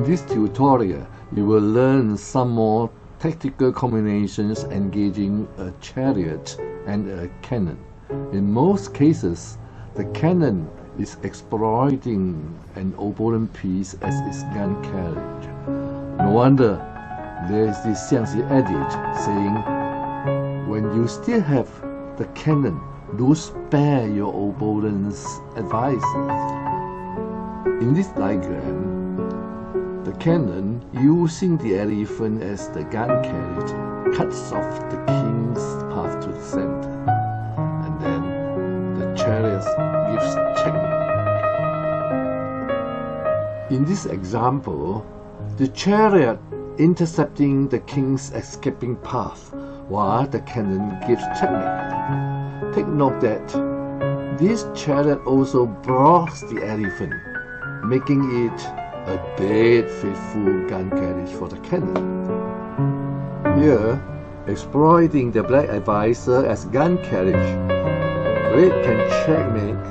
this tutorial, you will learn some more tactical combinations engaging a chariot and a cannon. In most cases, the cannon is exploiting an opponent piece as its gun carriage. No wonder there is this Xiangqi adage saying, when you still have the cannon, do spare your opponent's advisors. In this diagram, the cannon, using the elephant as the gun carriage, cuts off the king's path to the center, and then the chariot gives checkmate. In this example, the chariot intercepting the king's escaping path, while the cannon gives checkmate. Take note that this chariot also blocks the elephant, making it a dead faithful gun carriage for the cannon. Here, exploiting the black advisor as gun carriage, red can checkmate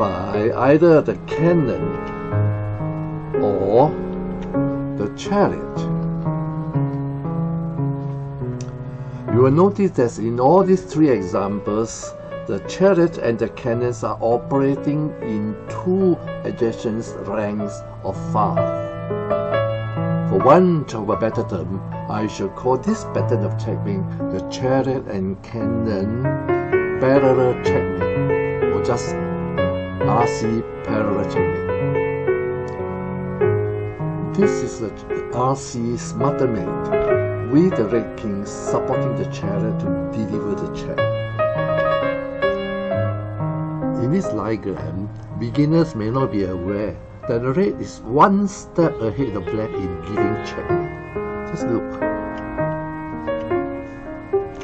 by either the cannon or the chariot. You will notice that in all these three examples, the chariot and the cannons are operating in two adjacent ranks of 5. For want of a better term, I shall call this pattern of checkmate the chariot and cannon parallel checkmate, or just RC parallel checkmate. This is the RC smarter mate, with the red king supporting the chariot to deliver the check. In this diagram, beginners may not be aware that the red is one step ahead of black in giving checkmate. Just look.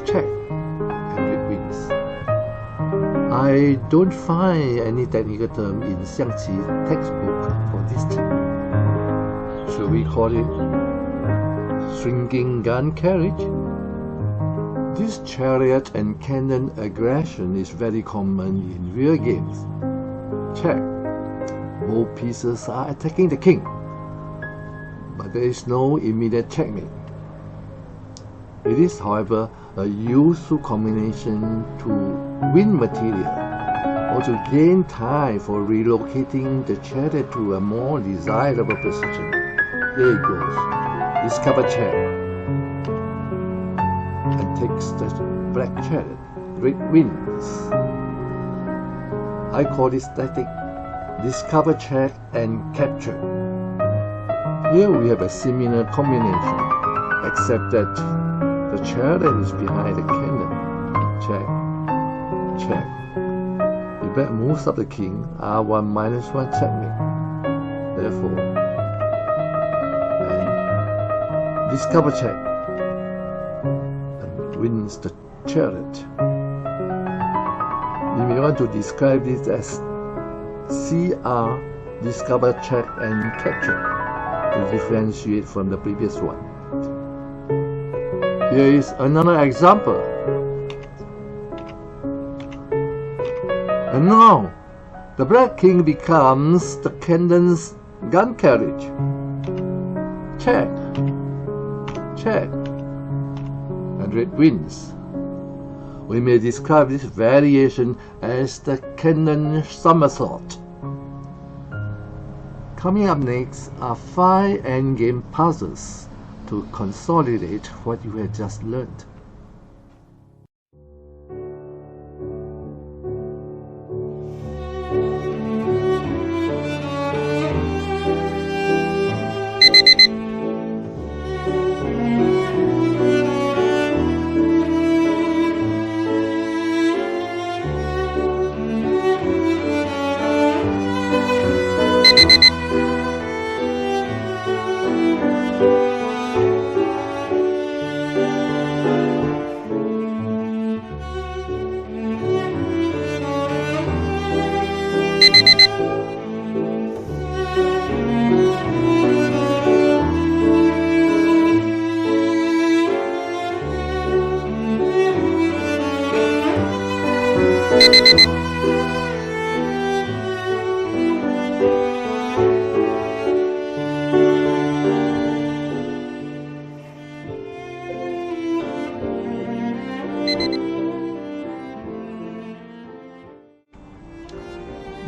Check, and red wins. I don't find any technical term in Xiangqi textbook for this checkmate. Should we call it shrinking gun carriage? This chariot and cannon aggression is very common in real games. Check. Both pieces are attacking the king, but there is no immediate checkmate. It is, however, a useful combination to win material or to gain time for relocating the chariot to a more desirable position. There it goes. Discover check and takes the black chariot. Red wins. I call this tactic discover check and capture. Here we have a similar combination, except that the chariot is behind the cannon. Check, check. The black moves up the king, R1 minus 1 checkmate. Therefore, discover check and wins the chariot. You may want to describe this as CR, discover check and capture, to differentiate from the previous one. Here is another example. And now, the black king becomes the cannon's gun carriage. Check, check, and red wins. We may describe this variation as the cannon somersault. Coming up next are 5 endgame puzzles to consolidate what you have just learned.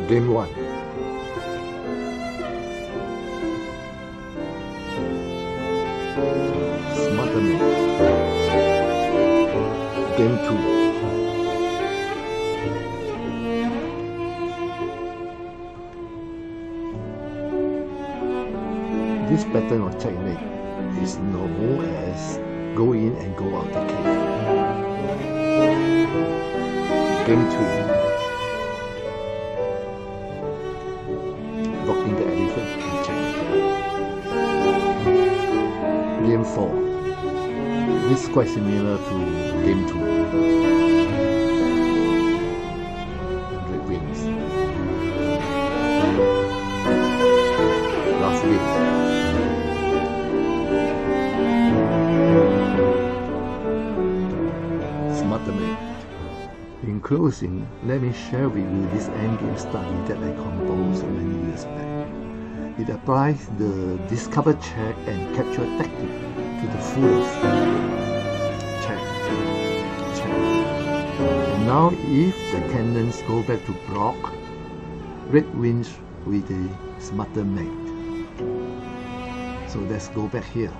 Game 1. Smotherman. Game 2. This pattern of checkmate is known as go in and go out the king. Game 2. Blocking the elephant and check. Game 4. This is quite similar to Game 2. Red wins. Last game. Smotherman. In closing, let me share with you this endgame study that I composed many years back. It applies the discover, check, and capture tactic to the fullest. Check, check. And now if the cannons go back to block, red wins with the Smotherman. So let's go back here.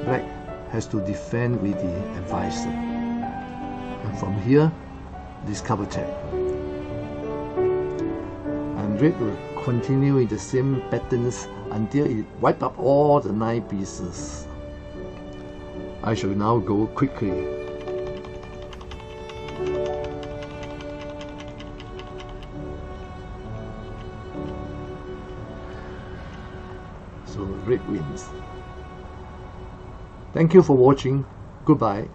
Black has to defend with the advisor. And from here, discover check. And red will continue in the same patterns until it wipes up all the 9 pieces. I shall now go quickly. So red wins. Thank you for watching. Goodbye.